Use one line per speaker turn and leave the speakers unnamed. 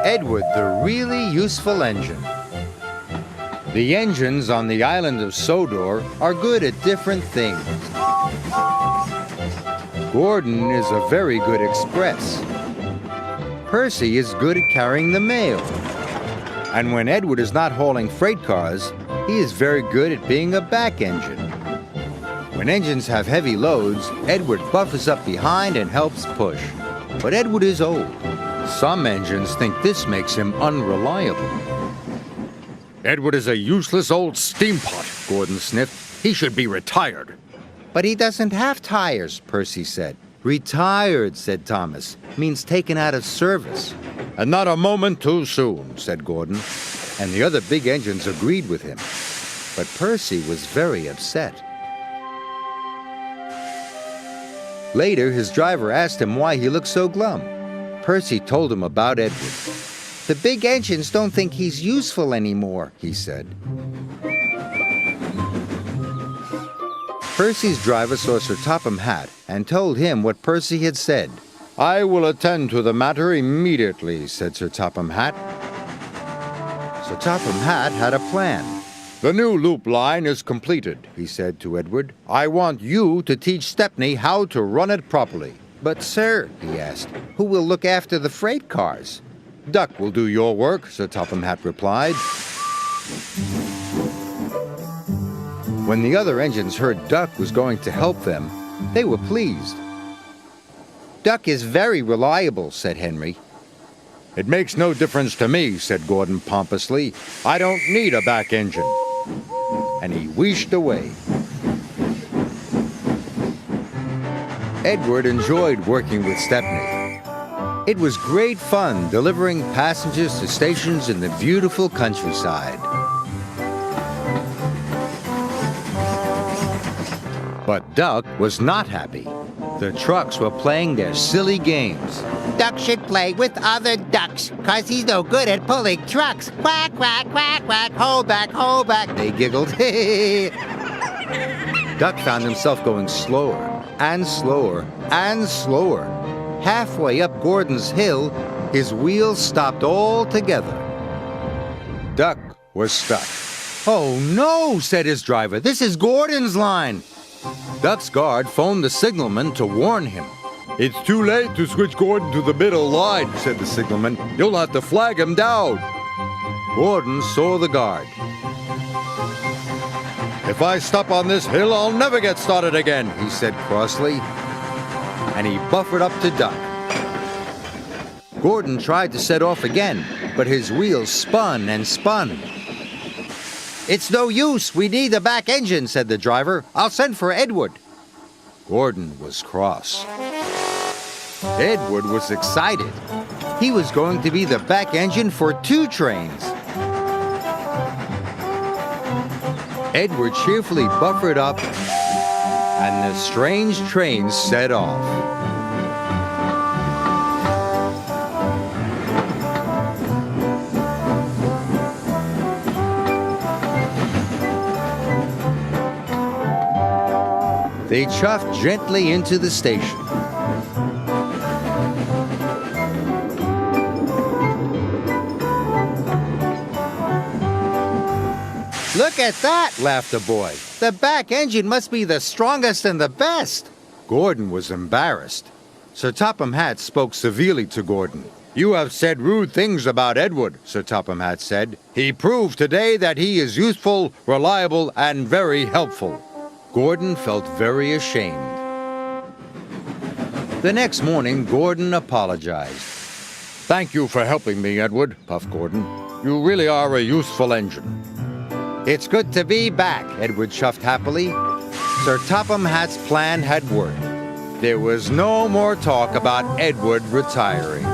Edward, the really useful engine. The engines on the island of Sodor are good at different things. Gordon is a very good express. Percy is good at carrying the mail. And when Edward is not hauling freight cars, he is very good at being a back engine. When engines have heavy loads, Edward buffers up behind and helps push. But Edward is old. Some engines think this makes him unreliable.
Edward is a useless old steampot, Gordon sniffed. He should be retired.
But he doesn't have tires, Percy said. Retired, said Thomas, means taken out of service.
And not a moment too soon, said Gordon.
And the other big engines agreed with him. But Percy was very upset. Later, his driver asked him why he looked so glum. Percy told him about Edward. The big engines don't think he's useful anymore, he said. Percy's driver saw Sir Topham Hatt and told him what Percy had said.
I will attend to the matter immediately, said Sir Topham Hatt.
Sir Topham Hatt had a plan.
The new loop line is completed, he said to Edward. I want you to teach Stepney how to run it properly.
But, sir, he asked, who will look after the freight cars?
Duck will do your work, Sir Topham Hatt replied.
When the other engines heard Duck was going to help them, they were pleased. Duck is very reliable, said Henry.
It makes no difference to me, said Gordon pompously. I don't need a back engine.
And he wheezed away. Edward enjoyed working with Stepney. It was great fun delivering passengers to stations in the beautiful countryside. But Duck was not happy. The trucks were playing their silly games.
Duck should play with other ducks, 'cause he's no good at pulling trucks. Quack, quack, quack, quack, hold back, they giggled.
Duck found himself going slower and slower and slower. Halfway up Gordon's hill, his wheels stopped altogether. Duck was stuck. Oh no, said his driver, this is Gordon's line. Duck's guard phoned the signalman to warn him.
It's too late to switch Gordon to the middle line, said the signalman. You'll have to flag him down.
Gordon saw the guard.
If I stop on this hill, I'll never get started again,
he said crossly, and he buffered up to Duck. Gordon tried to set off again, but his wheels spun and spun. It's no use, we need the back engine, said the driver. I'll send for Edward. Gordon was cross. Edward was excited. He was going to be the back engine for 2 trains. Edward cheerfully buffered up, and the strange train set off. They chuffed gently into the station. Look at that, laughed the boy. The back engine must be the strongest and the best. Gordon was embarrassed. Sir Topham Hatt spoke severely to Gordon.
You have said rude things about Edward, Sir Topham Hatt said. He proved today that he is useful, reliable, and very helpful.
Gordon felt very ashamed. The next morning, Gordon apologized.
Thank you for helping me, Edward, puffed Gordon. You really are a useful engine.
It's good to be back, Edward chuffed happily. Sir Topham Hatt's plan had worked. There was no more talk about Edward retiring.